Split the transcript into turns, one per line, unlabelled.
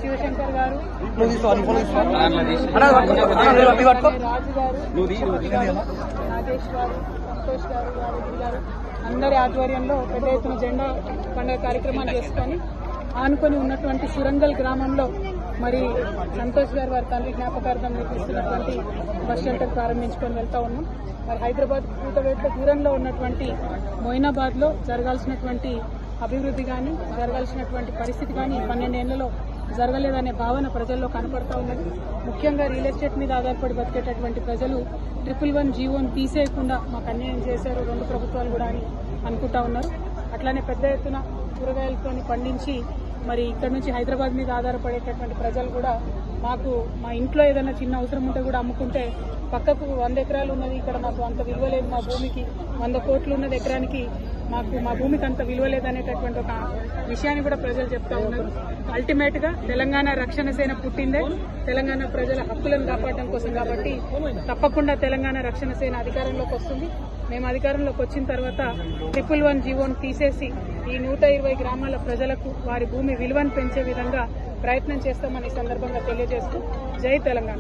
శివశంకర్ గారు, రాజు గారు, నాగేష్ గారు, సంతోష్ గారు, యాదగిరి గారు అందరి ఆధ్వర్యంలో పెద్ద ఎత్తున జెండా పండుగ కార్యక్రమాలు చేసుకొని ఆనుకొని ఉన్నటువంటి సురంగల్ గ్రామంలో మరి సంతోష్ గారు వారి తండ్రి జ్ఞాపకార్థం నిర్మిస్తున్నటువంటి బస్ షెల్టర్ ప్రారంభించుకొని వెళ్తా ఉన్నాం. మరి హైదరాబాద్ కూతవేట్ల దూరంలో ఉన్నటువంటి మొయినాబాద్ లో జరగాల్సినటువంటి అభివృద్ధి కానీ జరగాల్సినటువంటి పరిస్థితి కానీ 12 ఏళ్లలో జరగలేదనే భావన ప్రజల్లో కనపడతా ఉన్నది. ముఖ్యంగా రియల్ ఎస్టేట్ మీద ఆధారపడి బతికేటటువంటి ప్రజలు 111 జీవోను తీసేయకుండా మాకు అన్యాయం చేశారు 2 ప్రభుత్వాలు కూడా అని అనుకుంటా ఉన్నారు. అట్లానే పెద్ద ఎత్తున కూరగాయలతో పండించి మరి ఇక్కడ నుంచి హైదరాబాద్ మీద ఆధారపడేటటువంటి ప్రజలు కూడా మాకు మా ఇంట్లో ఏదైనా చిన్న అవసరం ఉంటే కూడా అమ్ముకుంటే పక్కకు 100 ఎకరాలు ఉన్నది, ఇక్కడ మాకు అంత విలువ లేదు, మా భూమికి 100 కోట్లు ఉన్నది ఎకరానికి, మాకు మా భూమికి అంత విలువ లేదనేటటువంటి ఒక విషయాన్ని కూడా ప్రజలు చెప్తా ఉన్నారు. అల్టిమేట్ గా తెలంగాణ రక్షణ సేన పుట్టిందే తెలంగాణ ప్రజల హక్కులను కాపాడడం కోసం కాబట్టి తప్పకుండా తెలంగాణ రక్షణ సేన అధికారంలోకి వస్తుంది. మేము అధికారంలోకి వచ్చిన తర్వాత 111 జీవోను తీసేసి ఈ 120 గ్రామాల ప్రజలకు వారి భూమి విలువను పెంచే విధంగా ప్రయత్నం చేస్తామని సందర్భంగా తెలియజేస్తూ జై తెలంగాణ.